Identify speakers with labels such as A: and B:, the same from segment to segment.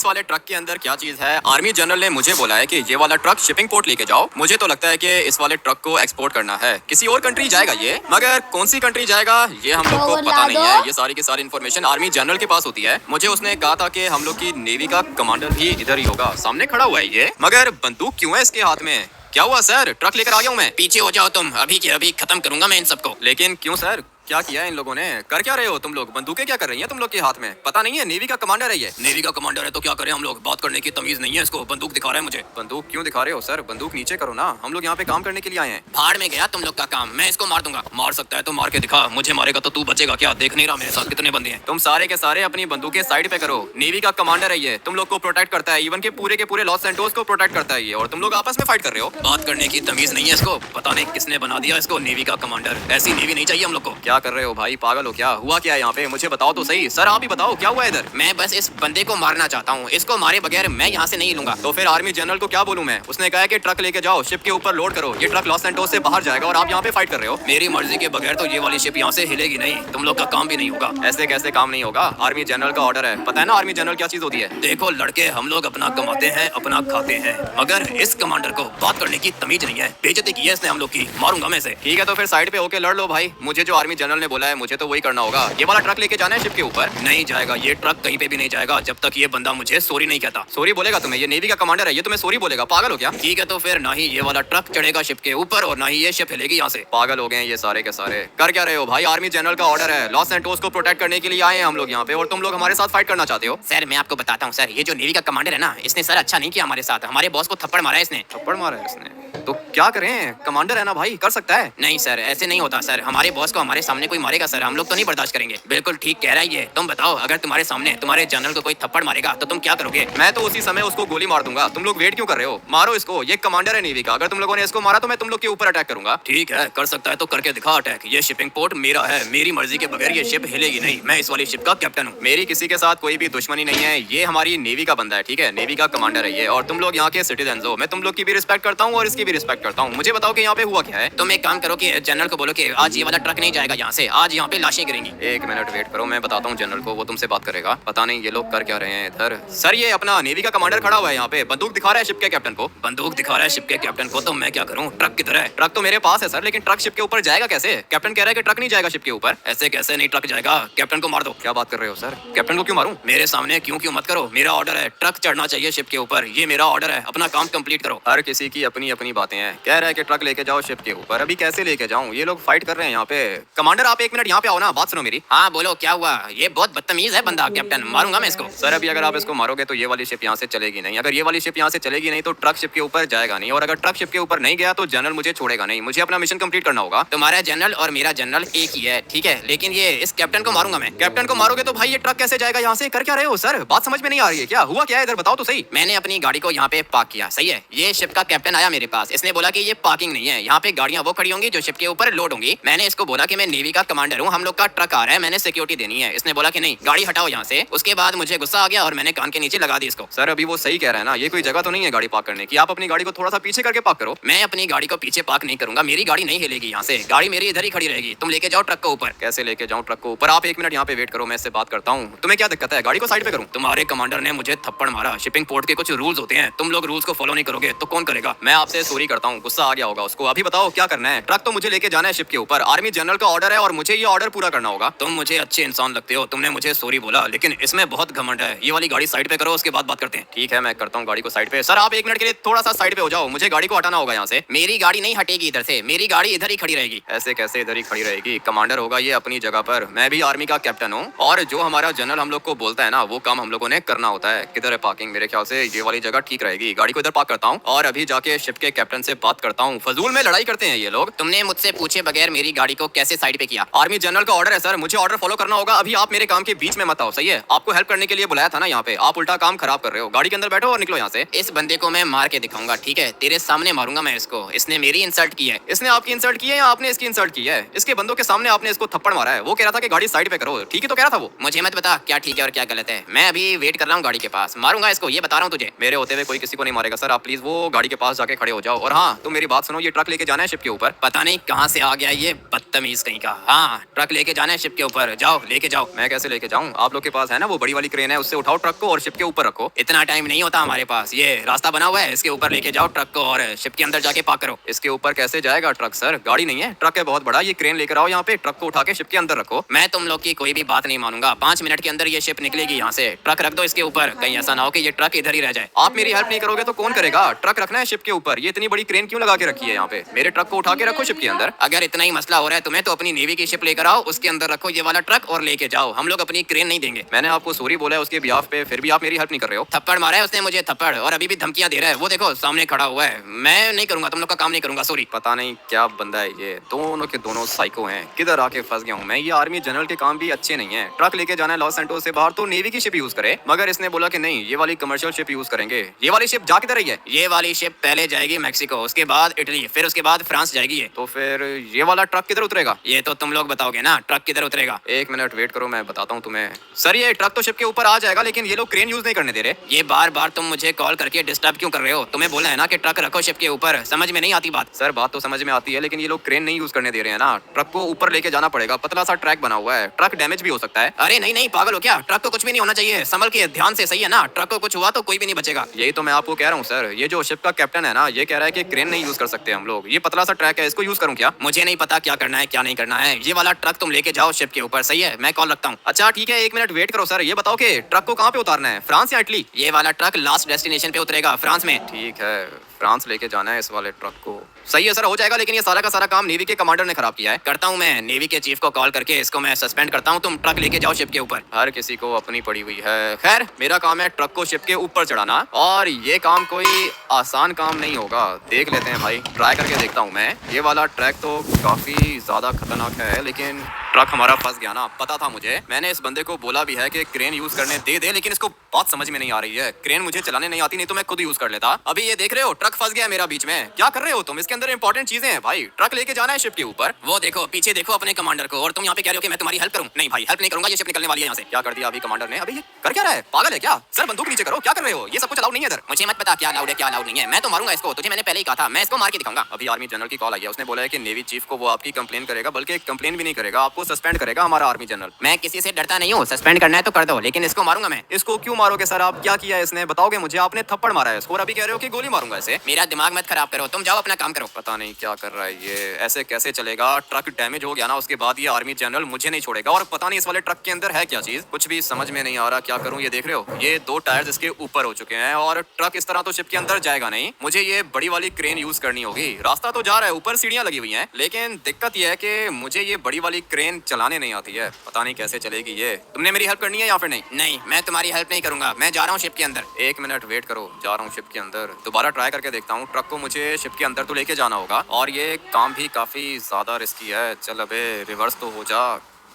A: इस वाले ट्रक के अंदर क्या चीज है। आर्मी जनरल ने मुझे बोला है कि ये वाला ट्रक शिपिंग पोर्ट लेके जाओ। मुझे तो लगता है कि इस वाले ट्रक को एक्सपोर्ट करना है, किसी और कंट्री जाएगा ये, मगर कौन सी कंट्री जाएगा ये हम लोग को पता नहीं है। ये सारी की सारी इन्फॉर्मेशन आर्मी जनरल के पास होती है। मुझे उसने कहा था कि हम लोग की नेवी का कमांडर भी इधर ही होगा। सामने खड़ा हुआ है ये, मगर बंदूक क्यों है इसके हाथ में? क्या हुआ सर? ट्रक लेकर आ गया हूँ मैं।
B: पीछे हो जाओ तुम, अभी के अभी खत्म करूंगा मैं इन सबको।
A: लेकिन क्यों सर? क्या किया है इन लोगों ने? कर क्या रहे हो तुम लोग? बंदूकें क्या कर रही हैं तुम लोग के हाथ में? पता नहीं है नेवी का कमांडर है ये।
B: नेवी का कमांडर है तो क्या करें हम लोग? बात करने की तमीज नहीं है इसको। बंदूक दिखा रहा है मुझे।
A: बंदूक क्यों दिखा रहे हो सर? बंदूक नीचे करो ना, हम लोग यहाँ पे काम करने के लिए आए हैं।
B: भाड़ में गया तुम लोग का काम, मैं इसको मार दूंगा। मार सकता है तो मार के दिखा, मुझे मारेगा तो तू बचेगा क्या? देख नहीं रहा मेरे साथ कितने बंदे हैं?
A: तुम सारे के सारे अपनी बंदूकें साइड पे करो। नेवी का कमांडर है ये, तुम लोग को प्रोटेक्ट करता है, इवन के पूरे लॉस सैंटोस को प्रोटेक्ट करता है ये, और तुम लोग आपस में फाइट कर रहे हो।
B: बात करने की तमीज नहीं है इसको। पता नहीं किसने बना दिया इसको नेवी का कमांडर। ऐसी नेवी नहीं चाहिए हम लोग को।
A: क्या कर रहे हो भाई? पागल हो क्या? हुआ क्या है यहाँ पे? मुझे बताओ तो सही। सर आप ही बताओ क्या हुआ इधर?
B: मैं बस इस बंदे को मारना चाहता हूँ, इसको मारे बगैर मैं यहाँ से नहीं लूंगा।
A: तो फिर आर्मी जनरल को क्या बोलूं मैं? उसने कहा है कि ट्रक लेके जाओ, शिप के ऊपर लोड करो। ये ट्रक लॉस सैंटोस से बाहर जाएगा और आप यहाँ पे फाइट कर रहे हो।
B: मेरी मर्जी के बगैर तो ये वाली शिप यहाँ से हिलेगी नहीं। तुम लोग का काम भी नहीं होगा।
A: ऐसे कैसे काम नहीं होगा? आर्मी जनरल का ऑर्डर है, पता है ना आर्मी जनरल क्या चीज होती है?
B: देखो लड़के, हम लोग अपना कमाते हैं, अपना खाते हैं, मगर इस कमांडर को बात करने की तमीज नहीं है। बेइज्जती की है इसने हम लोग की, मारूंगा मैं इसे।
A: ठीक है तो फिर साइड पे होके लड़ लो भाई। मुझे जो आर्मी जनरल ने बोला है मुझे तो वही करना होगा। ये वाला ट्रक लेके जाना है शिप के ऊपर।
B: नहीं जाएगा ये ट्रक, कहीं पे भी नहीं जाएगा जब तक ये बंदा मुझे सॉरी नहीं कहता।
A: सॉरी बोलेगा तुम्हें? ये नेवी का कमांडर है, ये तुम्हें सॉरी बोलेगा? पागल हो क्या?
B: ठीक है तो फिर ना ही ये वाला ट्रक चढ़ेगा शिप के ऊपर और ना ही ये शिप हिलेगी यहाँ से।
A: पागल हो गए हैं ये सारे के सारे। कर क्या रहे हो भाई? आर्मी जनरल का ऑर्डर है, लॉस सैंटोस को प्रोटेक्ट करने के लिए आए हैं हम लोग यहाँ पे, और तुम लोग हमारे साथ फाइट करना चाहते हो।
B: सर मैं आपको बताता हूँ सर, ये जो नेवी का कमांडर है ना, इसने सर अच्छा नहीं किया हमारे साथ। हमारे बॉस को थप्पड़ मारा है इसने।
A: थप्पड़ मारा है इसने? तो क्या करें? कमांडर है ना भाई, कर सकता है।
B: नहीं सर ऐसे नहीं होता सर, हमारे बॉस को हमारे सामने कोई मारेगा सर, हम लोग तो नहीं बर्दाश्त करेंगे। बिल्कुल ठीक कह रहा है ये। तुम बताओ, अगर तुम्हारे सामने तुम्हारे जनरल को कोई थप्पड़ मारेगा तो तुम क्या करोगे?
A: मैं तो उसी समय उसको गोली मार दूंगा। तुम लोग वेट क्यों कर रहे हो? मारो इसको, ये कमांडर है नेवी का। अगर तुम लोगों ने इसको मारा तो मैं तुम लोग के ऊपर अटैक करूंगा।
B: ठीक है कर सकता है तो करके दिखा अटैक। ये शिपिंग पोर्ट मेरा है, मेरी मर्जी के बगैर ये शिप हिलेगी नहीं। मैं इस वाली शिप का कैप्टन हूँ।
A: मेरी किसी के साथ कोई भी दुश्मनी नहीं है। ये हमारी नेवी का बंदा है, ठीक है? नेवी का कमांडर है ये, और तुम लोग यहाँ के सिटीजन हो। मैं तुम लोग की भी रिस्पेक्ट करता हूँ और इसकी भी रिस्पेक्ट करता हूँ। मुझे बताओ कि यहाँ पे हुआ क्या है?
B: तुम एक काम करो कि जनरल को बोलो कि आज ये वाला ट्रक नहीं जाएगा यहाँ से, आज यहाँ पे लाशें गिरेंगी।
A: एक मिनट वेट करो, मैं बताता हूँ जनरल को, वो तुमसे बात करेगा। पता नहीं ये लोग कर क्या रहे हैं इधर। सर ये अपना नेवी का कमांडर खड़ा हुआ है यहाँ पे, बंदूक दिखा रहा है शिप के कैप्टन को।
B: बंदूक दिखा रहा है शिप के कैप्टन को, तो मैं क्या करूँ? ट्रक की तरह।
A: ट्रक तो मेरे पास है सर, लेकिन ट्रक शिप के ऊपर जाएगा कैसे? कैप्टन कह रहा है कि ट्रक नहीं जाएगा शिप के ऊपर।
B: ऐसे कैसे नहीं ट्रक जाएगा? कैप्टन को मार दो।
A: क्या बात कर रहे हो सर? कैप्टन को क्यों मारूं?
B: मेरे सामने क्यों क्यों मत करो, मेरा ऑर्डर है, ट्रक चढ़ना चाहिए शिप के ऊपर। ये मेरा ऑर्डर है, अपना काम कंप्लीट करो।
A: हर किसी की अपनी अपनी बातें हैं। कह रहा है कि ट्रक लेके जाओ शिप के ऊपर, अभी कैसे लेके जाऊं? ये लोग फाइट कर रहे हैं यहाँ पे। कमांडर आप एक मिनट यहाँ पे आओ ना, बात सुनो मेरी।
B: हाँ बोलो क्या हुआ? ये बहुत बदतमीज है बंदा कैप्टन, मारूंगा मैं इसको।
A: सर अभी अगर आप इसको मारोगे तो ये वाली शिप यहाँ से चलेगी नहीं। अगर ये वाली शिप यहाँ से चलेगी नहीं तो ट्रक शिप के ऊपर जाएगा नहीं, और अगर ट्रक शिप के ऊपर नहीं गया तो जनरल मुझे छोड़ेगा नहीं। मुझे अपना मिशन कंप्लीट करना होगा।
B: तुम्हारा जनरल और मेरा जनरल एक ही है, ठीक है, लेकिन ये इस कैप्टन को मारूंगा मैं।
A: कैप्टन को मारोगे तो भाई ये ट्रक कैसे जाएगा यहाँ से? कर क्या रहे हो सर? बात समझ में नहीं आ रही है क्या? हुआ क्या है इधर? बताओ तो सही।
B: मैंने अपनी गाड़ी को यहाँ पे पार्क किया, सही है। ये शिप का कैप्टन आया मेरे पास, इसने बोला कि ये पार्किंग नहीं है, यहाँ पे गाड़ियाँ वो खड़ी होंगी जो शिप के ऊपर लोड होंगी। मैंने इसको बोला कि मैं नेवी का कमांडर हूँ, हम लोग का ट्रक आ रहा है, मैंने सिक्योरिटी देनी है। इसने बोला कि नहीं गाड़ी हटाओ यहाँ से। उसके बाद मुझे गुस्सा आ गया और मैंने कान के नीचे लगा दी इसको।
A: सर अभी वो सही कह रहा है ना, ये कोई जगह तो नहीं है गाड़ी पार्क करने की। आप अपनी गाड़ी को थोड़ा सा पीछे करके पार्क करो।
B: मैं अपनी गाड़ी को पीछे पार्क नहीं करूंगा, मेरी गाड़ी नहीं हिलेगी यहाँ से, गाड़ी मेरी इधर ही खड़ी रहेगी। तुम लेके जाओ ट्रक को ऊपर।
A: कैसे लेके जाऊँ ट्रक को ऊपर? आप एक मिनट यहाँ पे वेट करो, मैं इससे बात करता हूँ। तुम्हें क्या दिक्कत है? गाड़ी को साइड पे करूँ?
B: तुम्हारे कमांडर ने मुझे थप्पड़ मारा। शिपिंग पोर्ट के कुछ रूल्स होते हैं, तुम लोग रूल्स को फॉलो नहीं करोगे तो कौन करेगा?
A: मैं आपसे सॉरी करता हूँ, गुस्सा आ गया होगा उसको। अभी बताओ क्या करना है? ट्रक तो मुझे लेके जाना है शिप के ऊपर, आर्मी जनरल का ऑर्डर है और मुझे ये ऑर्डर पूरा करना होगा।
B: तुम मुझे अच्छे इंसान लगते हो, तुमने मुझे सॉरी बोला, लेकिन इसमें बहुत घमंड है। ये वाली गाड़ी साइड पे करो, उसके बाद बात करते हैं।
A: ठीक है मैं करता हूँ गाड़ी को साइड पे। सर आप एक मिनट के लिए थोड़ा सा साइड पे हो जाओ, मुझे गाड़ी को हटाना होगा यहाँ से।
B: मेरी गाड़ी नहीं हटेगी इधर से, मेरी गाड़ी इधर ही खड़ी रहेगी।
A: ऐसे कैसे इधर ही खड़ी रहेगी? कमांडर होगा ये अपनी जगह पर, मैं भी आर्मी का कैप्टन हूँ, और जो हमारा जनरल हम लोग को बोलता है ना वो काम हम लोगों ने करना होता है। किधर है पार्किंग? मेरे ख्याल से ये वाली जगह ठीक रहेगी। गाड़ी को इधर पार्क करता हूँ और अभी जाके शिप के कैप्टन से बात करता हूँ। फजूल में लड़ाई करते हैं ये लोग।
B: तुमने मुझसे पूछे बगैर मेरी गाड़ी को कैसे साइड पे किया?
A: आर्मी जनरल का ऑर्डर है सर, मुझे ऑर्डर फॉलो करना होगा। अभी आप मेरे काम के बीच में मत आओ, सही है? आपको हेल्प करने के लिए बुलाया था ना यहाँ पे, आप उल्टा काम खराब कर रहे हो। गाड़ी के अंदर बैठो और निकलो यहाँ से।
B: इस बंदे को मैं मार के दिखाऊंगा, ठीक है? तेरे सामने मारूंगा मैं इसको। इसने मेरी इंसल्ट की है।
A: इसने आपकी इंसल्ट की है या आपने इसकी इंसल्ट की है? इसके बंदों के सामने आपने इसको थप्पड़ मारा है। वो कह रहा था कि गाड़ी साइड पे करो, ठीक है तो कह रहा था वो।
B: मुझे मत बता क्या ठीक है और क्या गलत है, मैं अभी वेट कर रहा हूँ गाड़ी के पास, मारूंगा इसको, ये बता रहा हूँ तुझे।
A: मेरे होते हुए कोई किसी को नहीं मारेगा सर, आप प्लीज वो गाड़ी के पास जाके खड़े हो जाओ। और हाँ, तुम मेरी बात सुनो, ये ट्रक लेके जाना है शिप के ऊपर।
B: पता नहीं कहाँ से आ गया ये बदतमीज कहीं का। हाँ, ट्रक लेके जाना है शिप के ऊपर, जाओ लेके जाओ।
A: मैं कैसे लेके जाऊँ? आप लोग के पास है ना वो बड़ी वाली क्रेन है, उससे उठाओ ट्रक को और शिप के ऊपर रखो।
B: इतना टाइम नहीं होता हमारे पास, ये रास्ता बना हुआ है, इसके ऊपर लेके जाओ ट्रक को और शिप के अंदर जाके पार्क करो।
A: इसके ऊपर कैसे जाएगा ट्रक सर? गाड़ी नहीं है, ट्रक है बहुत बड़ा। ये क्रेन लेकर आओ यहाँ पे, ट्रक को उठा के शिप के अंदर रखो।
B: मैं तुम लोग की कोई भी बात नहीं मानूंगा। 5 मिनट के अंदर ये शिप निकलेगी यहाँ से। ट्रक रख दो इसके ऊपर, कहीं ऐसा ना हो कि ये ट्रक इधर ही रह जाए।
A: आप मेरी हेल्प नहीं करोगे तो कौन करेगा? ट्रक रखना है शिप के ऊपर। ये इतनी बड़ी क्रेन क्यों लगा के रखी है यहाँ पे? मेरे ट्रक को उठा के रखो शिप के अंदर।
B: अगर इतना ही मसला हो रहा है तुम्हें तो अपनी नेवी की शिप लेकर आओ, उसके अंदर रखो ये वाला ट्रक और लेके जाओ। हम लोग अपनी क्रेन नहीं देंगे।
A: मैंने आपको सॉरी बोला है उसके बिहाफ पे, फिर भी आप मेरी हेल्प नहीं कर रहे हो।
B: थप्पड़ मारा है उसने मुझे, थप्पड़, और अभी भी धमकियां दे रहा है। वो देखो सामने खड़ा हुआ है। मैं नहीं करूंगा, तुम लोग का काम नहीं करूंगा, सॉरी।
A: पता नहीं क्या बंदा है ये, दोनों के दोनों साइको हैं। किधर आके फंस गया हूँ मैं। ये आर्मी जनरल के काम भी अच्छे नहीं है। ट्रक लेके जाना है लॉस सैंटोस से बाहर तो नेवी की शिप यूज करे, मगर इसने बोला कि नहीं ये वाली कमर्शियल शिप यूज करेंगे। ये वाली शिप जा किधर रही है?
B: ये वाली शिप पहले जाएगी मैक्सिको, उसके बाद इटली, फिर उसके बाद फ्रांस जाएगी ये।
A: तो फिर ये वाला ट्रक किधर उतरेगा?
B: ये तो तुम लोग बताओगे ना, ट्रक किधर उतरेगा।
A: 1 मिनट वेट करो, मैं बताता हूँ तुम्हें। सर ये ट्रक तो शिप के ऊपर आ जाएगा, लेकिन ये लोग क्रेन यूज नहीं करने दे रहे।
B: ये बार बार तुम मुझे कॉल करके डिस्टर्ब क्यों कर रहे हो? तुम्हें बोला है ना कि ट्रक रखो शिप के ऊपर, समझ में नहीं आती बात।
A: सर बात तो समझ में आती है, लेकिन ये लोग क्रेन नहीं यूज करने दे रहे हैं ना। ट्रक को ऊपर लेके जाना पड़ेगा, पतला सा ट्रैक बना हुआ है, ट्रक डैमेज भी हो सकता है।
B: अरे नहीं नहीं, पागल हो क्या? ट्रक को कुछ भी नहीं होना चाहिए, संभल के ध्यान से, सही है ना? ट्रक को कुछ हुआ तो कोई भी नहीं बचेगा।
A: यही तो मैं आपको कह रहा हूँ सर। ये जो शिप का कैप्टन है ना, ये कह रहा है कि क्रेन नहीं यूज कर सकते हम लोग। ये पतला सा ट्रैक है, इसको यूज करूँ क्या?
B: मुझे नहीं पता क्या करना है क्या नहीं करना है। ये वाला ट्रक तुम लेके जाओ शिप के ऊपर, सही है? मैं कॉल रखता हूँ।
A: अच्छा ठीक है, 1 मिनट वेट करो सर। ये बताओ कि ट्रक को कहाँ पे उतारना है, फ्रांस या इटली?
B: ये वाला ट्रक लास्ट डेस्टिनेशन पे उतरेगा, फ्रांस में।
A: ठीक है, फ्रांस लेके जाना है इस वाले ट्रक को। सही है सर, हो जाएगा। लेकिन ये सारा का सारा काम नेवी के कमांडर ने खराब किया है।
B: करता हूँ मैं, नेवी के चीफ को कॉल करके इसको मैं सस्पेंड करता हूँ। तुम ट्रक लेके जाओ शिप के ऊपर।
A: हर किसी को अपनी पड़ी हुई है। खैर मेरा काम है ट्रक को शिप के ऊपर चढ़ाना, और ये काम कोई आसान काम नहीं होगा। देख लेते हैं भाई, ट्राई करके देखता हूँ मैं। ये वाला ट्रैक तो काफी ज्यादा खतरनाक है, लेकिन ट्रक हमारा फंस गया ना। पता था मुझे, मैंने इस बंदे को बोला भी है कि क्रेन यूज करने दे दे, लेकिन इसको बात समझ में नहीं आ रही है। क्रेन मुझे चलाने नहीं आती, नहीं तो मैं खुद यूज कर लेता। अभी ये देख रहे हो, ट्रक फंस गया मेरा बीच में। क्या कर रहे हो तुम? इसके अंदर इंपॉर्टेंट चीजें हैं भाई। ट्रक लेके जाना है शिप के ऊपर।
B: वो देखो पीछे देखो अपने कमांडर को, और तुम यहाँ पे कह रहे हो कि मैं तुम्हारी हेल्प करूँ। नहीं भाई, हेल्प नहीं करूंगा, ये शिप निकलने वाली है यहाँ से।
A: क्या कर दिया अभी कमांडर ने? अभी ये कर क्या रहा है? पागल है क्या? सर बंदूक नीचे करो, क्या कर रहे हो? ये सब कुछ अलाउड नहीं है इधर।
B: मुझे मत पता क्या अलाउड है क्या अलाउड नहीं है। मैं तो मारूंगा इसको, तुझे मैंने पहले ही कहा था, मैं इसको मार के दिखाऊंगा।
A: अभी आर्मी जनरल की कॉल आई है, उसने बोला है कि नेवी चीफ को वो आपकी कंप्लेन करेगा, बल्कि कंप्लेन भी नहीं करेगा, आपको सस्पेंड करेगा हमारा आर्मी जनरल।
B: मैं किसी से डरता नहीं हूँ, सस्पेंड करना है तो कर दो, लेकिन इसको मारूंगा मैं।
A: इसको क्यों मारोगे सर आप? क्या किया है इसने? बताओगे मुझे? आपने थप्पड़ मारा है इसको और अभी कह रहे हो कि गोली मारूंगा इसे।
B: मेरा दिमाग मत खराब करो, तुम जाओ अपना काम करो।
A: पता नहीं क्या कर रहा है ये, ऐसे कैसे चलेगा? ट्रक डैमेज हो गया ना, उसके बाद ये आर्मी जनरल मुझे नहीं छोड़ेगा। और पता नहीं इस वाले ट्रक के अंदर है क्या चीज, कुछ भी समझ में नहीं आ रहा। क्या करूं? ये देख रहे हो, ये 2 टायर्स इसके ऊपर हो चुके हैं, और ट्रक इस तरह तो शिप के अंदर जाएगा नहीं। मुझे ये बड़ी वाली क्रेन यूज करनी होगी। रास्ता तो जा रहा है, ऊपर सीढ़ियां लगी हुई हैं, लेकिन दिक्कत ये है कि मुझे ये बड़ी वाली क्रेन चलाने नहीं आती है। पता नहीं कैसे चलेगी ये। तुमने मेरी हेल्प करनी है या फिर नहीं?
B: नहीं, मैं तुम्हारी हेल्प नहीं करूंगा, मैं जा रहा हूँ शिप के अंदर।
A: 1 मिनट वेट करो, जा रहा हूँ शिप के अंदर। दोबारा ट्राई करके देखता हूँ। ट्रक को मुझे शिप के अंदर तो लेके जाना होगा, और ये काम भी काफी ज्यादा रिस्की है। चल अबे रिवर्स तो हो जा।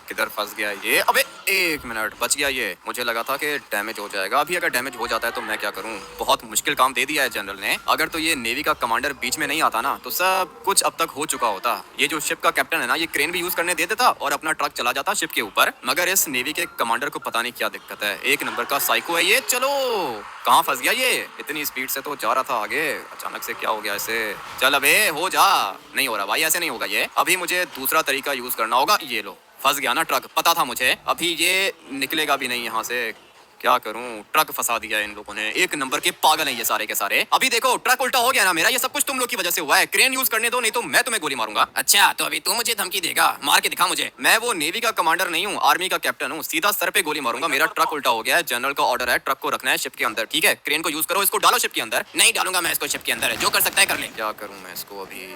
A: किधर फंस गया ये? अबे 1 मिनट, बच गया ये। मुझे लगा था कि डैमेज हो जाएगा। अभी अगर डैमेज हो जाता है तो मैं क्या करूं? बहुत मुश्किल काम दे दिया है जनरल ने। अगर तो ये नेवी का कमांडर बीच में नहीं आता ना, तो सब कुछ अब तक हो चुका होता। ये जो शिप का कैप्टन है ना, ये क्रेन भी यूज करने दे देता और अपना ट्रक चला जाता शिप के ऊपर। मगर इस नेवी के कमांडर को पता नहीं क्या दिक्कत है, 1 नंबर का साइको है ये। चलो कहाँ फंस गया ये? इतनी स्पीड से तो जा रहा था आगे, अचानक से क्या हो गया इसे? चल अबे हो जा। नहीं हो रहा भाई, ऐसे नहीं होगा ये। अभी मुझे दूसरा तरीका यूज करना होगा। ये लो, फंस गया ना ट्रक, पता था मुझे। अभी ये निकलेगा भी नहीं यहाँ से। क्या करूं? ट्रक फंसा दिया इन लोगों ने। 1 नंबर के पागल हैं ये सारे के सारे। अभी देखो ट्रक उल्टा हो गया ना मेरा। ये सब कुछ तुम लोग की वजह से हुआ है। क्रेन यूज करने दो, नहीं तो मैं तुम्हें गोली मारूंगा।
B: अच्छा तो अभी तू मुझे धमकी देगा? मार के दिखा मुझे।
A: मैं वो नेवी का कमांडर नहीं हूँ, आर्मी का कैप्टन हूँ। सीधा सर पे गोली मारूंगा। मेरा ट्रक उल्टा हो गया है, जनरल का ऑर्डर है, ट्रक को रखना है शिप के अंदर। ठीक है, क्रेन को यूज करो, इसको डालो शिप के अंदर।
B: नहीं डालूंगा मैं इसको शिप के अंदर, जो कर सकता है कर ले।
A: क्या करूं मैं इसको? अभी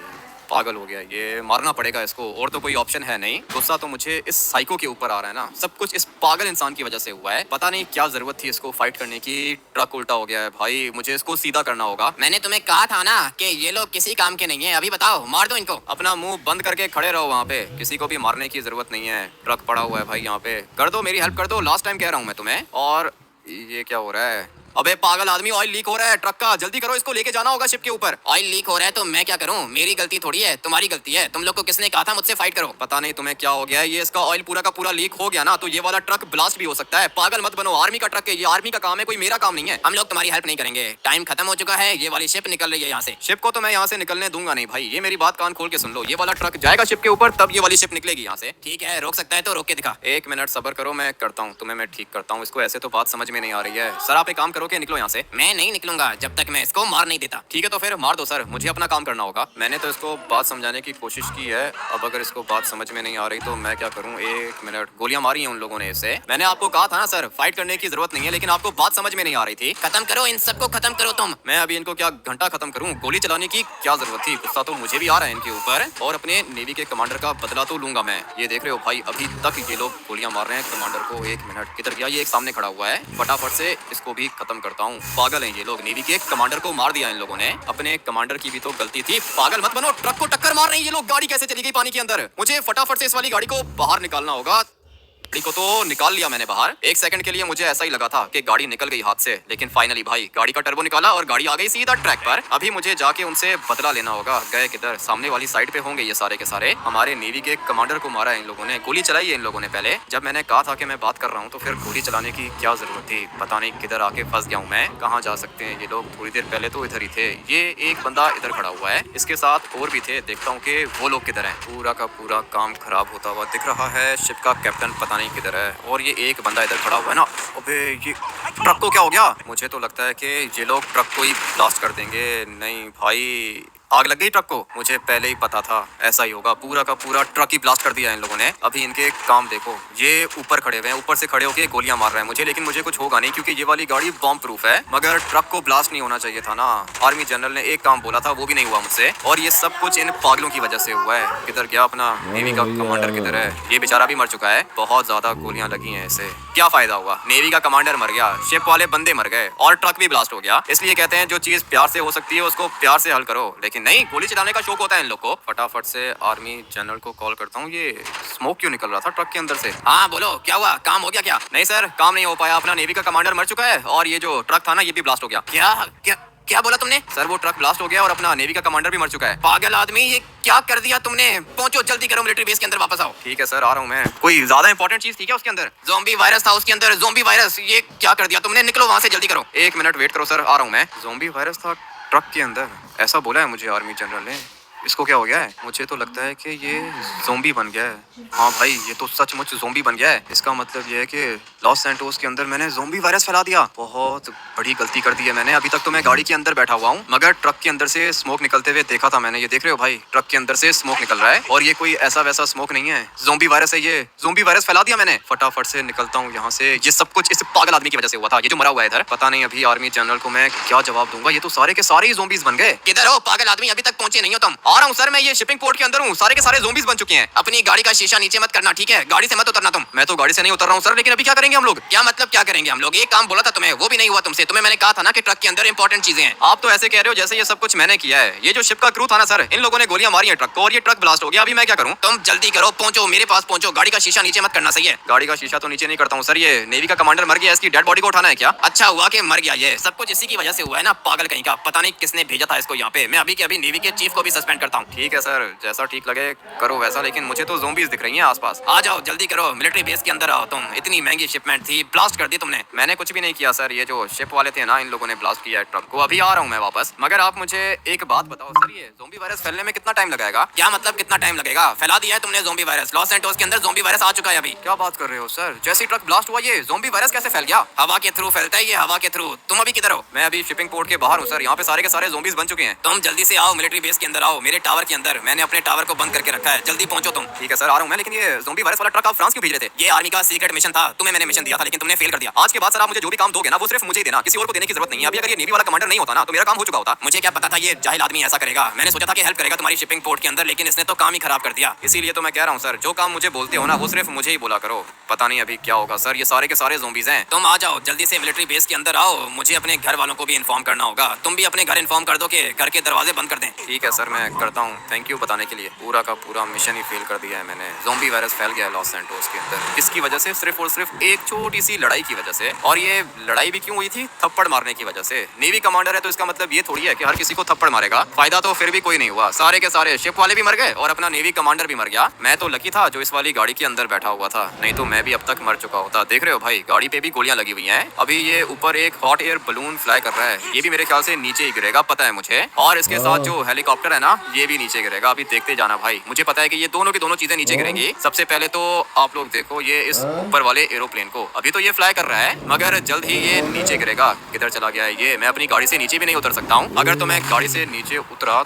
A: पागल हो गया ये, मारना पड़ेगा इसको, और तो कोई ऑप्शन है नहीं। गुस्सा तो मुझे इस साइको के ऊपर आ रहा है ना। सब कुछ इस पागल इंसान की वजह से हुआ है। पता नहीं क्या जरूरत थी इसको फाइट करने की। ट्रक उल्टा हो गया है भाई, मुझे इसको सीधा करना होगा।
B: मैंने तुम्हें कहा था ना कि ये लोग किसी काम के नहीं है। अभी बताओ, मार दो इनको।
A: अपना मुंह बंद करके खड़े रहो वहाँ पे, किसी को भी मारने की जरूरत नहीं है। ट्रक पड़ा हुआ है भाई यहाँ पे, कर दो मेरी हेल्प कर दो। लास्ट टाइम कह रहा हूँ मैं तुम्हें। और ये क्या हो रहा है? अबे पागल आदमी, ऑयल लीक हो रहा है ट्रक का, जल्दी करो, इसको लेके जाना होगा शिप के ऊपर।
B: ऑयल लीक हो रहा है तो मैं क्या करूं? मेरी गलती थोड़ी है, तुम्हारी गलती है। तुम लोग को किसने कहा था मुझसे फाइट करो?
A: पता नहीं तुम्हें क्या हो गया है, ये इसका ऑयल पूरा का पूरा लीक हो गया ना तो ये वाला ट्रक ब्लास्ट भी हो सकता है। पागल मत बनो, आर्मी का ट्रक है ये, आर्मी का काम है, कोई मेरा काम नहीं है।
B: हम लोग तुम्हारी हेल्प नहीं करेंगे, टाइम खत्म हो चुका है। ये वाली शिप निकल रही है यहाँ से।
A: शिप को तो मैं यहाँ से निकलने दूंगा नहीं भाई, ये मेरी बात कान खोल के सुन लो। ये वाला ट्रक जाएगा शिप के ऊपर तब ये वाली शिप निकलेगी यहाँ से।
B: ठीक है, रोक सकता है तो रोक के दिखा।
A: एक मिनट सब्र करो, मैं करता हूँ, तुम्हें मैं ठीक करता हूँ इसको। ऐसे तो बात समझ में नहीं आ रही है सर, आप एक काम करो कि निकलो यहाँ से।
B: मैं नहीं निकलूंगा जब तक मैं इसको मार नहीं देता।
A: ठीक है तो फिर मार दो सर, मुझे अपना काम करना होगा। मैंने तो इसको बात समझाने की कोशिश की है, अब अगर इसको बात समझ में नहीं आ रही तो मैं क्या करूँ। एक मिनट, गोलियां मारी हैं उन लोगों ने इससे। मैंने आपको कहा था ना सर, फाइट करने की जरूरत नहीं है, लेकिन आपको बात समझ में नहीं आ रही थी।
B: खत्म करो इन सबको, खत्म करो तुम।
A: मैं अभी इनको क्या घंटा खत्म करूं? गोली चलाने की क्या जरूरत थी? गुस्सा तो मुझे भी आ रहा है इनके ऊपर, और अपने नेवी के कमांडर का बदला तो लूंगा मैं। ये देख रहे हो भाई, अभी तक ये लोग गोलियां मार रहे हैं कमांडर को। एक मिनट, किधर गया? ये एक सामने खड़ा हुआ है, फटाफट से इसको भी खत्म करता हूँ। पागल हैं ये लोग, नेवी के कमांडर को मार दिया इन लोगों ने। अपने कमांडर की भी तो गलती थी। पागल मत बनो, ट्रक को टक्कर मार रहे हैं ये लोग। गाड़ी कैसे चली गई पानी के अंदर? मुझे फटाफट से इस वाली गाड़ी को बाहर निकालना होगा। गाड़ी को तो निकाल लिया मैंने बाहर। एक सेकंड के लिए मुझे ऐसा ही लगा था कि गाड़ी निकल गई हाथ से, लेकिन फाइनली भाई गाड़ी का टर्बो निकाला और गाड़ी आ गई सीधा ट्रैक पर। अभी मुझे जाके उनसे बदला लेना होगा। गए किधर? सामने वाली साइड पे होंगे ये सारे के सारे। हमारे नेवी के कमांडर को मारा है इन लोगों ने, गोली चलाई है इन लोगों ने पहले। जब मैंने कहा था कि मैं बात कर रहा हूँ तो फिर गोली चलाने की क्या जरूरत थी? पता नहीं किधर आके फंस गया हूँ मैं। कहाँ जा सकते हैं ये लोग? थोड़ी देर पहले तो इधर ही थे। ये एक बंदा इधर खड़ा हुआ है, इसके साथ और भी थे, देखता हूँ कि वो लोग किधर है। पूरा का पूरा काम खराब होता हुआ दिख रहा है। शिप का कैप्टन पता नहीं किधर है, और ये एक बंदा इधर खड़ा हुआ है ना। अबे ये ट्रक को क्या हो गया? मुझे तो लगता है कि ये लोग ट्रक को ही ब्लास्ट कर देंगे। नहीं भाई, आग लग गई ट्रक को, मुझे पहले ही पता था ऐसा ही होगा। पूरा का पूरा ट्रक ही ब्लास्ट कर दिया इन लोगों ने। अभी इनके काम देखो, ये ऊपर खड़े हुए हैं, ऊपर से खड़े होके गोलियां मार रहे हैं मुझे, लेकिन मुझे कुछ होगा नहीं क्योंकि ये वाली गाड़ी बॉम्ब प्रूफ है। मगर ट्रक को ब्लास्ट नहीं होना चाहिए था ना। आर्मी जनरल ने एक काम बोला था, वो भी नहीं हुआ मुझसे, और ये सब कुछ इन पागलों की वजह से हुआ है। किधर गया अपना नेवी का कमांडर? किधर है? ये बेचारा भी मर चुका है, बहुत ज्यादा गोलियां लगी हैं इसे। क्या फायदा हुआ? नेवी का कमांडर मर गया, शिप वाले बंदे मर गए, और ट्रक भी ब्लास्ट हो गया। इसलिए कहते हैं जो चीज प्यार से हो सकती है उसको प्यार से हल करो, लेकिन नहीं, गोली चलाने का शौक होता है इन लोग को। फटाफट से आर्मी जनरल को कॉल करता हूँ। ये स्मोक क्यों निकल रहा था ट्रक के अंदर से?
B: हाँ बोलो, क्या हुआ? काम हो गया क्या?
A: नहीं सर, काम नहीं हो पाया। अपना नेवी का कमांडर मर चुका है, और ये जो ट्रक था ना ये भी ब्लास्ट हो गया।
B: क्या क्या क्या बोला तुमने?
A: सर वो ट्रक ब्लास्ट हो गया और अपना नेवी का कमांडर भी मर चुका है।
B: पागल आदमी, ये क्या कर दिया तुमने? पहुंचो, जल्दी करो, मिलिट्री बेस के अंदर वापस आओ।
A: ठीक है सर, आ रहा हूँ मैं। कोई ज्यादा इंपॉर्टेंट चीज थी क्या उसके अंदर?
B: ज़ोंबी वायरस था उसके अंदर, ज़ोंबी वायरस। ये क्या कर दिया तुमने? निकलो वहां से, जल्दी करो।
A: एक मिनट वेट करो सर, आ रहा हूँ मैं। ज़ोंबी वायरस था ट्रक के अंदर, ऐसा बोला है मुझे आर्मी जनरल ने। इसको क्या हो गया है? मुझे तो लगता है कि ये ज़ोंबी बन गया है। हाँ भाई, ये तो सचमुच ज़ोंबी बन गया है। इसका मतलब ये है कि लॉस सैंटोस के अंदर मैंने ज़ोंबी वायरस फैला दिया। बहुत बड़ी गलती कर दी है मैंने। अभी तक तो मैं गाड़ी के अंदर बैठा हुआ हूँ, मगर ट्रक के अंदर से स्मोक निकलते हुए देखा था मैंने। ये देख रहे हो भाई, ट्रक के अंदर से स्मोक निकल रहा है, और ये कोई ऐसा वैसा स्मोक नहीं है, ज़ोंबी वायरस है ये। ज़ोंबी वायरस फैला दिया मैंने। फटाफट से निकलता हूँ यहाँ से। ये सब कुछ इस पागल आदमी की वजह से हुआ था, ये जो मरा हुआ है इधर। पता नहीं अभी आर्मी जनरल को मैं क्या जवाब दूंगा। ये तो सारे के सारे ही ज़ोंबीज बन गए।
B: किधर हो पागल आदमी? अभी तक पहुंचे नहीं हो तुम?
A: आ रहा हूँ सर, मैं ये शिपिंग पोर्ट के अंदर हूँ। सारे के सारे ज़ोंबीज बन चुके हैं।
B: अपनी गाड़ी का शीशा नीचे मत करना, ठीक है? गाड़ी से मत उतरना तुम।
A: मैं तो गाड़ी से नहीं उतर रहा हूँ सर, लेकिन अभी क्या करेंगे हम लोग?
B: क्या मतलब क्या करेंगे हम लोग? एक काम बोला था तुम्हें, वो भी नहीं हुआ तुमसे। तुम्हें मैंने कहा था ना कि ट्रक के अंदर इंपॉर्टेंट चीजें हैं।
A: आप तो ऐसे कह रहे हो जैसे ये सब कुछ मैंने किया है। ये जो शिप का क्रू था ना सर, इन लोगों ने गोलियां मारी हैं ट्रक को, और ये ट्रक ब्लास्ट हो गया। अभी मैं क्या करूं?
B: तुम जल्दी करो, पहुंचो, मेरे पास पहुंचो। गाड़ी का शीशा नीचे मत करना, सही है?
A: गाड़ी का शीशा तो नीचे नहीं करता हूँ सर। ये नेवी का कमांडर मर गया, इसकी डेड बॉडी को उठाना है क्या?
B: अच्छा हुआ कि मर गया। ये सब कुछ इसी की वजह से हुआ है ना, पागल कहीं का। पता नहीं किसने भेजा था इसको यहाँ पे। मैं अभी के अभी नेवी के चीफ को भी सस्पेंड करता हूँ।
A: ठीक है सर, जैसा ठीक लगे करो वैसा, लेकिन मुझे तो ज़ोंबीज दिख रही हैं आसपास।
B: आ जाओ, जल्दी करो, मिलिट्री बेस के अंदर आओ। तुम, इतनी महंगी शिपमेंट थी, ब्लास्ट कर दी तुमने।
A: मैंने कुछ भी नहीं किया सर, ये जो शिप वाले थे ना, इन लोगों ने ब्लास्ट किया है ट्रक को। अभी आ रहा हूँ मैं वापस। मगर आप मुझे एक बात बताओ सर, ये ज़ोंबी वायरस फैलने में कितना टाइम लगेगा?
B: क्या मतलब कितना टाइम लगेगा? फैला दिया है तुमने ज़ोंबी वायरस। लॉस सैंटोस के अंदर ज़ोंबी वायरस आ चुका है अभी।
A: क्या बात कर रहे हो सर? जैसे ही ट्रक ब्लास्ट हुआ ये ज़ोंबी वायरस कैसे फैल गया?
B: हवा के थ्रू फैलता है ये, हवा के थ्रू। तुम अभी किधर हो?
A: मैं अभी शिपिंग पोर्ट के बाहर हूँ सर। यहाँ पे सारे के सारे ज़ोंबीज बन चुके हैं।
B: तुम जल्दी से आओ, मिलिट्री बेस के अंदर आओ, मेरे टावर के अंदर। मैंने अपने टावर को बंद करके रखा है, जल्दी पहुंचो तुम।
A: ठीक है सर, आ रहा हूँ मैं। लेकिन ये ज़ोंबी वायरस वाला ट्रक आप फ्रांस क्यों भेज रहे थे?
B: ये आर्मी का सीक्रेट मिशन था। तुम्हें मैंने मिशन दिया था, लेकिन तुमने फेल कर दिया।
A: आज के बाद सर आप मुझे जो भी काम दोगे ना, वो सिर्फ मुझे ही देना, किसी और को देने की जरूरत नहीं है। अभी अगर ये नेवी वाला कमांडर नहीं होता ना तो मेरा काम हो चुका होता।
B: मुझे क्या पता था ये जाहिल आदमी ऐसा करेगा। मैंने सोचा था कि हेल्प करेगा तुम्हारी शिपिंग पोर्ट के अंदर, लेकिन इसने तो काम ही खराब कर दिया।
A: इसीलिए तो मैं कह रहा हूँ सर, जो काम मुझे बोलते हो ना वो सिर्फ मुझे ही बोला करो। पता नहीं अभी क्या होगा सर, ये सारे के सारे ज़ोंबीज हैं।
B: तुम आ जाओ, जल्दी से मिलिट्री बेस के अंदर आओ। मुझे अपने घर वालों को भी इन्फॉर्म करना होगा। तुम भी अपने घर इन्फॉर्म कर दो कि घर के दरवाजे बंद कर दें।
A: ठीक है सर, मैं करता हूँ, थैंक यू बताने के लिए। पूरा का पूरा मिशन ही फेल कर दिया है मैंने। ज़ोंबी वायरस फैल गया है लॉस सैंटोस के अंदर। किसकी वजह से? सिर्फ और सिर्फ एक छोटी सी लड़ाई की वजह से। और ये लड़ाई भी क्यों हुई थी? थप्पड़ मारने की वजह से। नेवी कमांडर है तो इसका मतलब ये थोड़ी है कि हर किसी को थप्पड़ मारेगा। फायदा तो फिर भी कोई नहीं हुआ, सारे के सारे शिप वाले भी मर गए और अपना नेवी कमांडर भी मर गया। मैं तो लकी था जो इस वाली गाड़ी के अंदर बैठा हुआ था, नहीं तो मैं भी अब तक मर चुका होता। देख रहे हो भाई, गाड़ी पे भी गोलियां लगी हुई हैं। अभी ये ऊपर एक हॉट एयर बलून फ्लाई कर रहा है, ये भी मेरे ख्याल से नीचे ही गिरेगा, पता है मुझे। और इसके साथ जो हेलीकॉप्टर है ना, ये भी नीचे गिरेगा। अभी देखते जाना भाई, मुझे पता है कि ये दोनों की दोनों चीजें नीचे गिरेंगी। सबसे पहले तो आप लोग देखो ये इस ऊपर वाले एरोप्लेन को, अभी तो ये फ्लाई कर रहा है मगर जल्द ही ये नीचे गिरेगा। किधर चला गया है ये? मैं अपनी गाड़ी से नीचे भी नहीं उतर सकता हूँ। अगर तो मैं गाड़ी से नीचे उतरा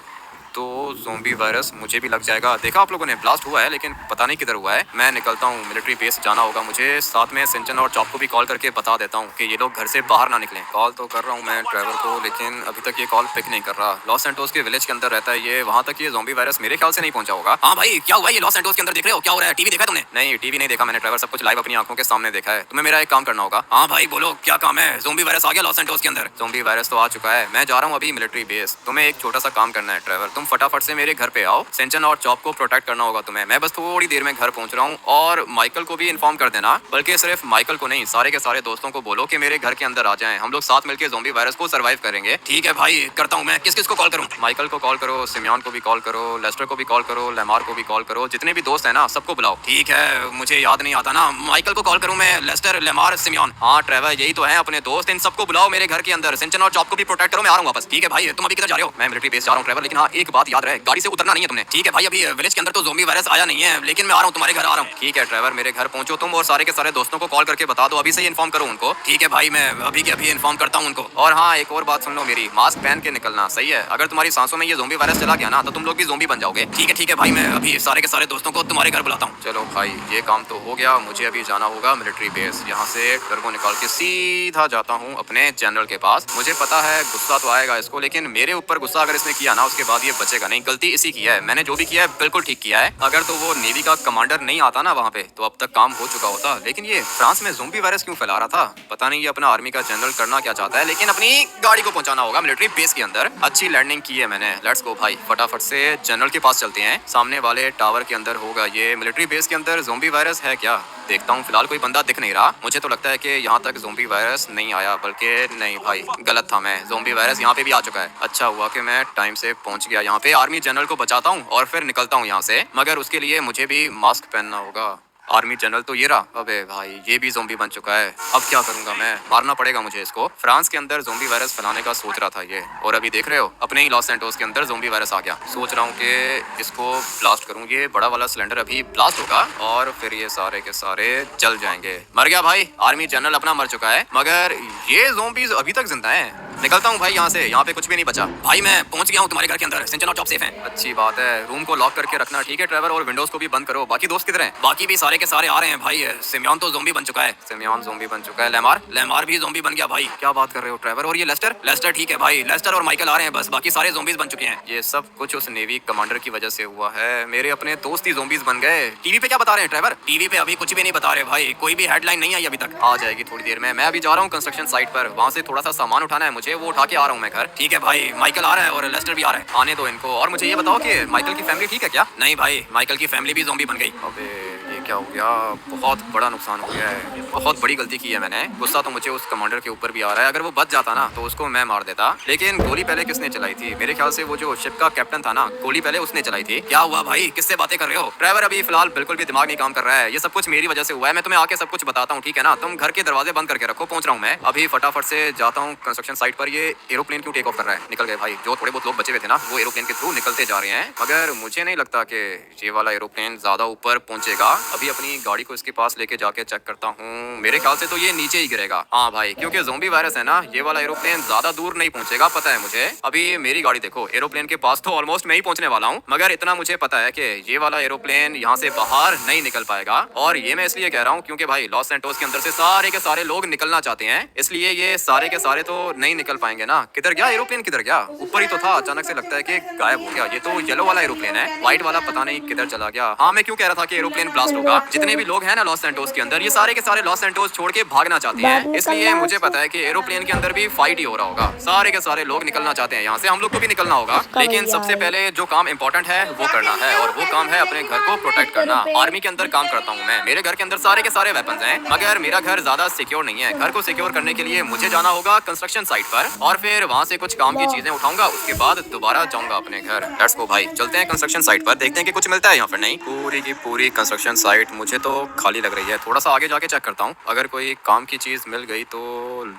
A: तो ज़ोंबी वायरस मुझे भी लग जाएगा। देखा आप लोगों ने, ब्लास्ट हुआ है लेकिन पता नहीं किधर हुआ है। मैं निकलता हूँ, मिलिट्री बेस जाना होगा मुझे। साथ में सिंचन और चॉप को भी कॉल करके बता देता हूँ कि ये लोग घर से बाहर ना निकलें। कॉल तो कर रहा हूँ मैं ड्राइवर को, लेकिन अभी तक ये कॉल पिक नहीं कर रहा। लॉस सैंटोस के विलेज के अंदर रहता है ये, वहाँ तक ये ज़ोंबी वायरस मेरे ख्याल से नहीं पहुंचा होगा। हाँ भाई, क्या हुआ ये लॉस सैंटोस के अंदर? देख रहे हो क्या हो रहा है? टीवी देखा तुमने? नहीं, टीवी नहीं देखा मैंने ड्राइवर, सब कुछ लाइव अपनी आंखों के सामने देखा है। तुम्हें मेरा एक काम करना होगा। हाँ भाई बोलो, क्या काम है? ज़ोंबी वायरस आ गया लॉस सैंटोस के अंदर। ज़ोंबी वायरस तो आ चुका है, मैं जा रहा हूँ अभी मिलिट्री बेस। तुम्हें एक छोटा सा काम करना है ड्राइवर, तुम फटाफट से मेरे घर पे आओ। सेंचन और चॉप को प्रोटेक्ट करना होगा तुम्हें। मैं बस थोड़ी देर में घर पहुंच रहा हूँ। और माइकल को भी इन्फॉर्म कर देना, बल्कि सिर्फ माइकल को नहीं, सारे के सारे दोस्तों को बोलो कि मेरे घर के अंदर आ जाएं। हम लोग साथ मिलकर ज़ोंबी वायरस को सर्वाइव करेंगे। ठीक है भाई, करता हूँ मैं। किस किस को कॉल करूँ? माइकल को कॉल करो, सिमियन को भी कॉल करो, लेस्टर को भी कॉल करो, लेमार को भी कॉल करो, जितने भी दोस्त हैं ना सबको बुलाओ। ठीक है, मुझे याद नहीं आता ना। माइकल को कॉल करूँ मैं, लेस्टर, लेमार, सिमियन। हाँ ट्रेवर, यही तो है अपने दोस्त, इन सबको बुलाओ मेरे घर के अंदर। सिंचन और चॉप को भी प्रोटेक्ट करो, मैं आ रहा हूँ वापस। ठीक है भाई, तुम अभी किधर जा रहे हो? मैं मिलिट्री बेस जा रहा हूँ ट्रेवर, लेकिन हाँ एक बात याद रहे, गाड़ी से उतरना नहीं है तुमने। ठीक है भाई, अभी विलेज के अंदर तो ज़ोंबी वायरस आया नहीं है, लेकिन मैं आ रहा हूँ तुम्हारे घर आ रहा हूँ। ठीक है ड्राइवर, मेरे घर पहुंचो तुम और सारे के सारे दोस्तों को कॉल करके बता दो, अभी से ही इन्फॉर्म करो उनको। ठीक है भाई, मैं अभी के अभी इन्फॉर्म करता हूँ उनको। और हाँ, एक और बात सुन लो मेरी, मास्क पहन के निकलना, सही है? अगर तुम्हारी सांसों में ये ज़ोंबी वायरस चला गया ना तो तुम लोग भी ज़ोंबी बन जाओगे। ठीक है भाई, मैं अभी सारे के सारे दोस्तों को तुम्हारे घर बुलाता हूँ। चलो भाई, ये काम तो हो गया। मुझे अभी जाना होगा मिलिट्री बेस। यहाँ से घर को निकाल के सीधा जाता हूँ अपने जनरल के पास। मुझे पता है गुस्सा तो आएगा इसको, लेकिन मेरे ऊपर गुस्सा अगर इसने किया ना उसके बाद ये बचेगा नहीं। गलती इसी की है, मैंने जो भी किया है बिल्कुल ठीक किया है। अगर तो वो नेवी का कमांडर नहीं आता ना वहाँ पे तो अब तक काम हो चुका होता। लेकिन ये फ्रांस में ज़ोंबी वायरस क्यों फैला रहा था? पता नहीं ये अपना आर्मी का जनरल करना क्या चाहता है, लेकिन अपनी गाड़ी को पहुंचाना होगा मिलिट्री बेस के अंदर। अच्छी लैंडिंग की है मैंने। लेट्स गो भाई, फटाफट से जनरल के पास चलते हैं। सामने वाले टावर के अंदर होगा ये। मिलिट्री बेस के अंदर ज़ोंबी वायरस है क्या? देखता हूँ। फिलहाल कोई बंदा दिख नहीं रहा। मुझे तो लगता है कि यहाँ तक ज़ोंबी वायरस नहीं आया, बल्कि नहीं भाई गलत था मैं, ज़ोंबी वायरस यहाँ पे भी आ चुका है। अच्छा हुआ कि मैं टाइम से पहुँच गया यहाँ पे। आर्मी जनरल को बचाता हूँ और फिर निकलता हूँ यहाँ से, मगर उसके लिए मुझे भी मास्क पहनना होगा। आर्मी जनरल तो ये रहा। अबे भाई, ये भी ज़ोंबी बन चुका है। अब क्या करूंगा मैं? मारना पड़ेगा मुझे इसको। फ्रांस के अंदर ज़ोंबी वायरस फैलाने का सोच रहा था ये, और अभी देख रहे हो अपने ही लॉस सैंटोस के अंदर ज़ोंबी वायरस आ गया। सोच रहा हूँ कि इसको ब्लास्ट करूँ। ये बड़ा वाला सिलेंडर अभी ब्लास्ट होगा और फिर ये सारे के सारे जल जाएंगे। मर गया भाई, आर्मी जनरल अपना मर चुका है, मगर ये ज़ोंबीज अभी तक जिंदा हैं। निकलता हूँ भाई यहाँ से, यहाँ पे कुछ भी नहीं बचा। भाई मैं पहुँच गया हूँ तुम्हारे घर के अंदर। सिंचन और चॉप सेफ हैं। अच्छी बात है। रूम को लॉक करके रखना, ठीक है ड्राइवर? और विंडोज को भी बंद करो। बाकी दोस्त किधर हैं? बाकी भी सारे के सारे आ रहे हैं भाई। सिमियन तो ज़ोंबी बन चुका है। सिमियन ज़ोंबी बन चुका है। लेमार भी ज़ोंबी बन गया भाई। क्या बात कर रहे हो ड्राइवर? और ये लेस्टर ठीक है भाई, लेस्टर और माइकल आ रहे हैं बस, बाकी सारे ज़ोंबीज बन चुके हैं। ये सब कुछ उस नेवी कमांडर की वजह से हुआ है। मेरे अपने दोस्त ही ज़ोंबीज बन गए। टीवी पे क्या बता रहे हैं ड्राइवर? टीवी पे अभी कुछ भी नहीं बता रहे भाई, कोई भी हेडलाइन नहीं आई अभी तक। आ जाएगी थोड़ी देर में। मैं अभी जा रहा हूँ कंस्ट्रक्शन साइट पर, वहाँ से थोड़ा सा सामान उठाना है मुझे, वो उठा के आ रहा हूँ मैं घर। ठीक है भाई, माइकल आ रहा है और लेस्टर भी आ रहा है। आने दो इनको। और मुझे ये बताओ कि माइकल की फैमिली ठीक है क्या? नहीं भाई, माइकल की फैमिली भी ज़ोंबी बन गई। अबे ये क्या हो गया? बहुत बड़ा नुकसान हो गया है। बहुत बड़ी गलती की है मैंने। गुस्सा तो मुझे उस कमांडर के ऊपर भी आ रहा है। अगर वो बच जाता ना तो उसको मैं मार देता, लेकिन गोली पहले किसने चलाई थी? मेरे ख्याल से वो जो शिप का कैप्टन था ना, गोली पहले उसने चलाई थी। क्या हुआ भाई, किससे बातें कर रहे हो? ड्राइवर अभी फिलहाल बिल्कुल भी दिमाग नहीं काम कर रहा है। ये सब कुछ मेरी वजह से हुआ है। मैं तुम्हें आके सब कुछ बताता हूँ, ठीक है ना? तुम घर के दरवाजे बंद करके रखो, पहुंच रहा हूँ मैं अभी। फटाफट से जाता हूँ कंस्ट्रक्शन साइट पर। ये एरोप्लेन क्यों टेक ऑफ कर रहा है? निकल गए भाई। जो थोड़े बहुत लोग बचे हुए थे ना, वो एरोप्लेन के थ्रू निकलते जा रहे हैं, मगर मुझे नहीं लगता कि ये वाला एरोप्लेन ज्यादा ऊपर पहुंचेगा। अभी अपनी गाड़ी को इसके पास लेके जाके चेक करता हूँ। मेरे ख्याल से तो ये नीचे ही गिरेगा। हाँ भाई, क्योंकि ज़ोंबी वायरस है ना, ये वाला एरोप्लेन ज्यादा दूर नहीं पहुंचेगा, पता है मुझे। अभी मेरी गाड़ी देखो, एरोप्लेन के पास तो ऑलमोस्ट मैं ही पहुंचने वाला हूँ, मगर इतना मुझे पता है कि ये वाला एरोप्लेन यहाँ से बाहर नहीं निकल पाएगा। और ये मैं इसलिए कह रहा हूँ क्योंकि भाई लॉस सैंटोस के अंदर से सारे के सारे लोग निकलना चाहते हैं, इसलिए ये सारे के सारे तो नहीं निकल पाएंगे ना। किधर गया एरोप्लेन? किधर गया? ऊपर ही तो था, अचानक से लगता है कि गायब हो गया। ये तो येलो वाला एरोप्लेन है, व्हाइट वाला पता नहीं किधर चला गया। हाँ, मैं क्यों कह रहा था कि एरोप्लेन ब्लास्ट हो होगा। जितने भी लोग हैं ना लॉस सैंटोस के अंदर, ये सारे के सारे लॉस सैंटोस छोड़ के भागना चाहते हैं, इसलिए मुझे पता है कि एरोप्लेन के अंदर भी फाइट ही हो रहा होगा। सारे के सारे लोग निकलना चाहते हैं यहाँ से, हम लोग को भी निकलना होगा। लेकिन सबसे पहले जो काम इम्पोर्टेंट है वो करना है, और वो काम है अपने घर को प्रोटेक्ट करना। आर्मी के अंदर काम करता हूँ मैं, मेरे घर के अंदर सारे के सारे वेपन्स हैं, मगर मेरा घर ज्यादा सिक्योर नहीं है। घर को सिक्योर करने के लिए मुझे जाना होगा कंस्ट्रक्शन साइट पर, और फिर वहाँ से कुछ काम की चीजें उठाऊंगा, उसके बाद दोबारा जाऊंगा अपने घर। लेट्स गो भाई, चलते हैं कंस्ट्रक्शन साइट पर, देखते हैं कि कुछ मिलता है यहाँ पर। नहीं, पूरी की पूरी कंस्ट्रक्शन साइट मुझे तो खाली लग रही है। थोड़ा सा आगे जाके चेक करता हूँ, अगर कोई काम की चीज मिल गई तो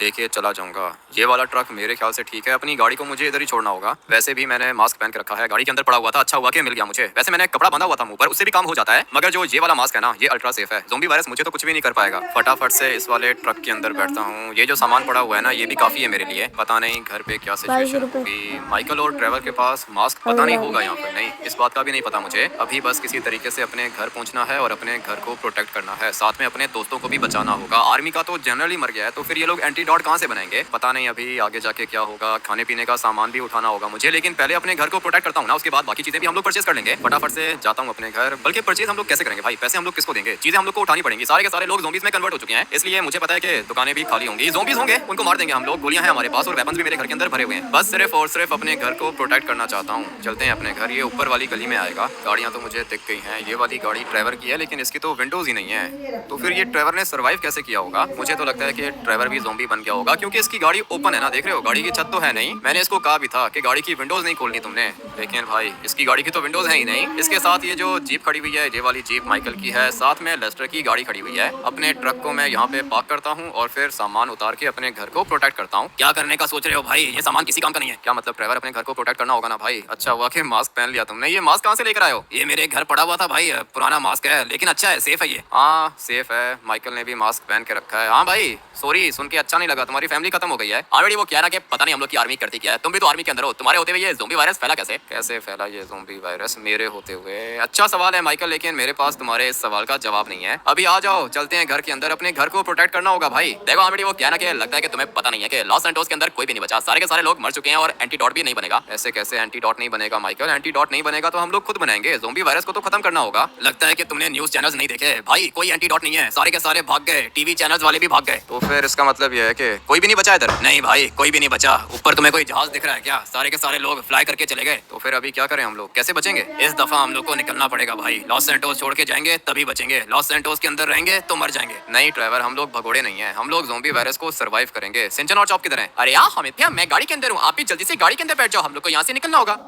A: लेके चला जाऊंगा। ये वाला ट्रक मेरे ख्याल से ठीक है, अपनी गाड़ी को मुझे इधर ही छोड़ना होगा। वैसे भी मैंने मास्क पहन के रखा है, गाड़ी के अंदर पड़ा हुआ था, अच्छा हुआ कि मिल गया मुझे। वैसे मैंने कपड़ा बांधा हुआ था मुंह पर, उससे भी काम हो जाता है, मगर जो ये वाला मास्क है ना, ये अल्ट्रा सेफ है। ज़ोंबी वायरस मुझे तो कुछ भी नहीं कर पाएगा। फटाफट से इस वाले ट्रक के अंदर बैठता हूँ। ये जो सामान पड़ा हुआ है ना, ये भी काफी है मेरे लिए। पता नहीं घर पे क्या सिचुएशन होगी। माइकल और ट्रेवर के पास मास्क पता नहीं होगा यहाँ पर, नहीं इस बात का भी नहीं पता मुझे। अभी बस किसी तरीके से अपने घर पहुंचना है और अपने घर को प्रोटेक्ट करना है, साथ में अपने दोस्तों को भी बचाना होगा। आर्मी का तो जनरली मर गया है, तो फिर ये लोग एंटीडोट कहाँ से बनाएंगे पता नहीं। अभी आगे जाके क्या होगा, खाने पीने का सामान भी उठाना होगा मुझे, लेकिन पहले अपने घर को प्रोटेक्ट करता हूँ ना, उसके बाद बाकी चीजें भी हम लोग परचेज कर लेंगे। फटाफट से जाता हूँ अपने घर। बल्कि परचेज हम लोग कैसे करेंगे भाई, पैसे हम लोग किसको देंगे, चीजें हम लोग को उठानी पड़ेंगी। सारे के सारे लोग ज़ोंबीज में कन्वर्ट हो चुके हैं, इसलिए मुझे पता है कि दुकानें भी खाली होंगी। ज़ोंबीज होंगे, उनको मार देंगे हम लोग। गोलियां हैं हमारे पास और वेपन्स भी मेरे घर के अंदर भरे हुए हैं। बस सिर्फ और सिर्फ अपने घर को प्रोटेक्ट करना चाहता हूँ। चलते हैं अपने घर, ये ऊपर वाली गली में आएगा। गाड़ियाँ तो मुझे दिख गई हैं, ये वाली गाड़ी ड्राइवर की है, लेकिन इसकी तो विंडोज ही नहीं है। तो फिर ये ड्राइवर ने सर्वाइव कैसे किया होगा। मुझे तो लगता है कि ड्राइवर भी ज़ोंबी बन गया होगा, क्योंकि इसकी गाड़ी ओपन है ना, देख रहे हो गाड़ी की छत तो है नहीं। मैंने इसको कहा भी था कि गाड़ी की विंडोज नहीं खोलनी तुमने, लेकिन भाई इसकी गाड़ी की तो विंडोज है ही नहीं। इसके साथ ये जो जीप खड़ी हुई है, ये वाली जीप माइकल की है, साथ में लेस्टर की गाड़ी खड़ी हुई है। अपने ट्रक को मैं यहाँ पे पार्क करता हूँ और फिर सामान उतार के अपने घर को प्रोटेक्ट करता हूँ। क्या करने का सोच रहे हो भाई, ये सामान किसी काम का नहीं है। क्या मतलब, ड्राइवर अपने घर को प्रोटेक्ट करना होगा ना भाई। अच्छा हुआ कि मास्क पहन लिया तुमने। ये मास्क कहाँ से लेकर आए हो। ये मेरे घर पड़ा हुआ था भाई, पुराना मास्क है, लेकिन अच्छा है, सेफ है ये। हाँ सेफ है, माइकल ने भी मास्क पहन के रखा है। हाँ भाई सॉरी, सुन के अच्छा नहीं लगा, तुम्हारी फैमिली खत्म हो गई है ऑलरेडी। वो कह रहा कि पता नहीं हम लोग की आर्मी करती क्या है, तुम भी तो आर्मी के अंदर हो, तुम्हारे होते हुए ये ज़ोंबी वायरस फैला कैसे। कैसे फैला ये ज़ोंबी वायरस मेरे होते हुए। अच्छा सवाल है माइकल, लेकिन मेरे पास तुम्हारे इस सवाल का जवाब नहीं है। अभी आ जाओ, चलते हैं घर के अंदर, अपने घर को प्रोटेक्ट करना होगा भाई। देखो ऑलरेडी वो कहना कि लगता है कि तुम्हें पता नहीं है कि लॉस सैंटोस के अंदर कोई भी नहीं बचा, सारे के सारे लोग मर चुके हैं और एंटीडोट भी नहीं बनेगा। ऐसे कैसे एंटीडोट नहीं बनेगा माइकल, एंटीडोट नहीं बनेगा तो हम लोग खुद बनाएंगे। ज़ोंबी वायरस को तो खत्म करना होगा। लगता है कि तुमने न्यूज़ चैनल्स नहीं देखे भाई, कोई एंटीडोट नहीं है, सारे के सारे भाग गए, टीवी चैनल्स वाले भी भाग गए। तो फिर इसका मतलब ये है कि कोई भी नहीं बचा इधर। नहीं भाई कोई भी नहीं बचा। ऊपर तुम्हें कोई जहाज दिख रहा है क्या, सारे के सारे लोग फ्लाई करके चले गए। तो फिर अभी क्या करें हम लोग, कैसे बचेंगे। इस दफा हम लोग को निकलना पड़ेगा भाई, लॉस सैंटोस छोड़ के जाएंगे तभी बचेंगे, लॉस सैंटोस के अंदर रहेंगे तो मर जाएंगे। नहीं ड्राइवर, हम लोग भगोड़े नहीं है, हम लोग ज़ोंबी वायरस को सर्वाइव करेंगे। सिंचन और चॉप किधर हैं। अरे यार हमें क्या, मैं गाड़ी के अंदर हूँ, आप भी जल्दी से गाड़ी के अंदर बैठ जाओ, हम लोग को यहाँ से निकलना होगा।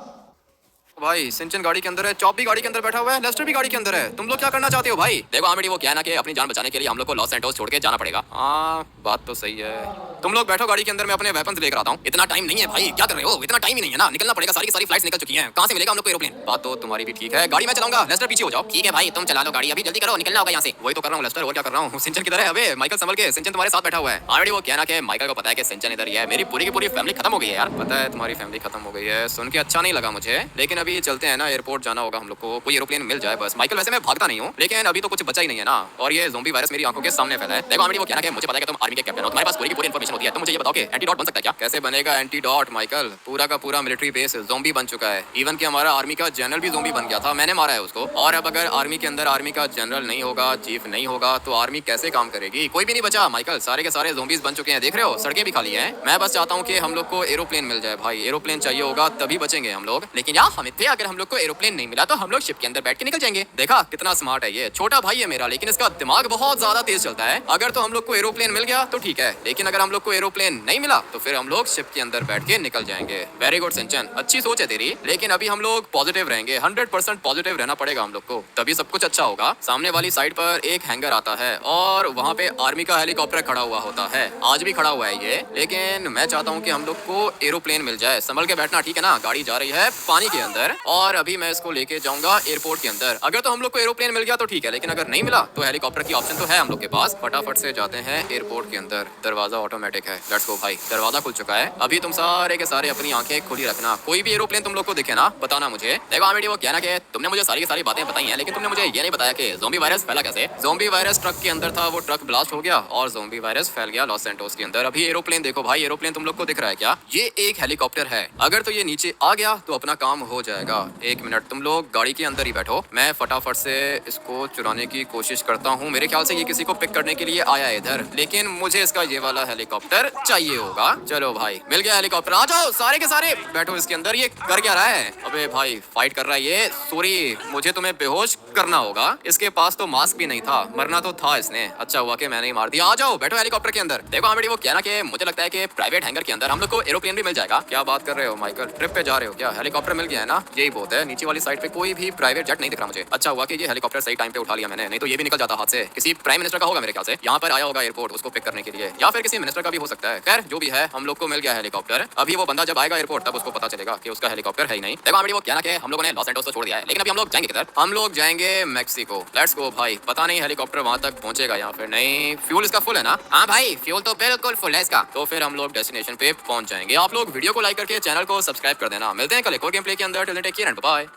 A: भाई सिंचन गाड़ी के अंदर है, चॉप भी गाड़ी के अंदर बैठा हुआ है, लेस्टर भी गाड़ी के अंदर है। तुम लोग क्या करना चाहते हो भाई। देखो ऑलरेडी वो क्या है ना कि अपनी जान बचाने के लिए हम लोग को लॉस सैंटोस छोड़ के जाना पड़ेगा। हाँ बात तो सही है। तुम लोग बैठो गाड़ी के अंदर, मैं अपने वेपन्स लेकर आता हूँ। इतना टाइम नहीं है भाई, क्या कर रहे हो, इतना टाइम ही नहीं है ना, निकलना पड़ेगा। सारी की सारी फ्लाइट्स निकल चुकी हैं, कहाँ से मिलेगा हम लोग को एरोप्लेन। बात तो तुम्हारी भी ठीक है, गाड़ी मैं चलाऊंगा, लेस्टर पीछे हो जाओ। ठीक है भाई तुम चला लो गाड़ी, अभी जल्दी करो, निकलना होगा यहाँ से। वही तो कर रहा हूँ लेस्टर, और क्या कर रहा हूँ। सिंचन किधर है। अबे माइकल संभल के, सिंचन तुम्हारे साथ बैठा हुआ है। ऑलरेडी वो कहना कि माइकल को पता है कि सिंचन इधर ही है। मेरी पूरी की पूरी फैमिली खत्म हो गई है यार। पता है तुम्हारी फैमिली खत्म हो गई है, सुन के अच्छा नहीं लगा मुझे, लेकिन अभी चलते हैं ना, एयरपोर्ट जाना होगा हम लोग को, कोई एरोप्लेन मिल जाए बस। माइकल वैसे मैं भागता नहीं हूँ, लेकिन अभी तो कुछ बचा ही नहीं है ना, और ये ज़ोंबी वायरस मेरी आंखों के सामने फैला है। देखो ऑलरेडी वो कहना कि मुझे पता है कि तुम आर्मी के कैप्टन हो, तुम्हारे पास पूरी की पूरी इंफॉर्मेशन होती है, तो मुझे ये बताओ कि एंटीडोट बन सकता है क्या। कैसे बनेगा एंटीडोट माइकल, पूरा का पूरा मिलिट्री बेस ज़ोंबी बन चुका है। इवन कि हमारा आर्मी का जनरल भी ज़ोंबी बन गया था, मैंने मारा है उसको। और अब अगर आर्मी के अंदर आर्मी का जनरल नहीं होगा, चीफ नहीं होगा, तो आर्मी कैसे काम करेगी। कोई भी नहीं बचा माइकल, सारे के सारे ज़ोंबीज बन चुके हैं, देख रहे हो, सड़कें भी खाली हैं। मैं बस चाहता हूँ कि हम लोग को एरोप्लेन मिल जाए भाई, एरोप्लेन चाहिए होगा तभी बचेंगे हम लोग। लेकिन यार हमें थे, अगर हम लोग को एरोप्लेन नहीं मिला तो हम लोग शिप के अंदर बैठ के निकल जाएंगे। देखा कितना स्मार्ट है ये, छोटा भाई है मेरा, लेकिन इसका दिमाग बहुत ज्यादा तेज चलता है। अगर तो हम लोग को एरोप्लेन मिल गया तो ठीक है, लेकिन अगर हम लोग को एरोप्लेन नहीं मिला तो फिर हम लोग शिप के अंदर बैठ के निकल जाएंगे। वेरी गुड सिंचन, अच्छी सोच है तेरी, लेकिन अभी हम लोग पॉजिटिव रहेंगे, 100% पॉजिटिव रहना पड़ेगा हम लोग को, तभी सब कुछ अच्छा होगा। सामने वाली साइड पर एक हैंगर आता है और वहाँ पे आर्मी का हेलीकॉप्टर खड़ा हुआ होता है, आज भी खड़ा हुआ है ये। लेकिन मैं चाहता हूँ कि हम लोग को एरोप्लेन मिल जाए। संभल के बैठना ठीक है ना, गाड़ी जा रही है पानी के अंदर और अभी मैं इसको लेके जाऊंगा एयरपोर्ट के अंदर। अगर तो हम लोग को एरोप्लेन मिल गया तो ठीक है, लेकिन अगर नहीं मिला तो हेलीकॉप्टर की ऑप्शन तो है हम लोग के पास। फटाफट से जाते हैं एयरपोर्ट के अंदर, दरवाजा ऑटोमेटिक है। लेट्स गो भाई, दरवाजा खुल चुका है। अभी तुम सारे के सारे अपनी आंखें खुली रखना, कोई भी एरोप्लेन तुम लोग को दिखे ना बताना मुझे। देखो ऑलरेडी वो कहना कि तुमने मुझे सारी की सारी बातें बताई हैं, लेकिन तुमने मुझे ये नहीं बताया कि ज़ोंबी वायरस फैला कैसे। ज़ोंबी वायरस ट्रक के अंदर था, वो ट्रक ब्लास्ट हो गया और ज़ोंबी वायरस फैल गया लॉस सैंटोस के अंदर। अभी एरोप्लेन देखो भाई, एरोप्लेन तुम लोग को दिख रहा है क्या, ये एक हेलीकॉप्टर है। अगर तो ये नीचे आ गया तो अपना काम हो जाएगा। जाएगा। 1 मिनट, तुम लोग गाड़ी के अंदर ही बैठो, मैं फटाफट से इसको चुराने की कोशिश करता हूँ। मेरे ख्याल से ये किसी को पिक करने के लिए आया है इधर, लेकिन मुझे इसका ये वाला हेलीकॉप्टर चाहिए होगा। चलो भाई, मिल गया हेलीकॉप्टर, आ जाओ सारे के सारे बैठो इसके अंदर। ये कर क्या रहा है? अबे भाई फाइट कर रहा है ये। सॉरी, मुझे तुम्हें बेहोश करना होगा। इसके पास तो मास्क भी नहीं था, मरना तो था इसने। अच्छा हुआ कि मैंने ही मार दिया। आ जाओ बैठो हेलीकॉप्टर के अंदर। देखो बेटी, वो क्या ना कि मुझे लगता है कि प्राइवेट हैंगर के अंदर हम लोग को एरोप्लेन भी मिल जाएगा। क्या बात कर रहे हो माइकल, ट्रिप पे जा रहे हो क्या? हेलीकॉप्टर मिल गया है ना, यही बहुत है। नीचे वाली साइड पे कोई भी प्राइवेट जेट नहीं दिख रहा मुझे। अच्छा हुआ कि ये हेलीकॉप्टर सही टाइम पे उठा लिया मैंने, नहीं तो ये भी निकल जाता हाथ से। किसी प्राइम मिनिस्टर का होगा मेरे ख्याल से, यहाँ पर आया होगा एयरपोर्ट उसको पिक करने के लिए, या फिर किसी मिनिस्टर का भी हो सकता है। खैर जो भी है, हम लोग को मिल गया हेलीकॉप्टर। अभी वो बंदा जब आएगा एयरपोर्ट तब उसको पता चलेगा कि उसका हेलीकॉप्टर है ही नहीं। देखो बेटी, वो क्या ना कि हम लोगों ने लॉस एंटोस तो छोड़ दिया है, लेकिन अभी हम लोग जाएंगे किधर? हम लोग जाएंगे मैक्सिको। लेट्स गो भाई। पता नहीं हेलीकॉप्टर वहां तक पहुंचेगा या फिर नहीं। फ्यूल इसका फुल है ना?
B: हाँ भाई, फ्यूल तो बिल्कुल फुल है इसका।
A: तो फिर हम लोग डेस्टिनेशन पे पहुंच जाएंगे। आप लोग वीडियो को लाइक करके चैनल को सब्सक्राइब कर देना। मिलते हैं कल एक और गेम प्ले के अंदर। Till then take care and bye.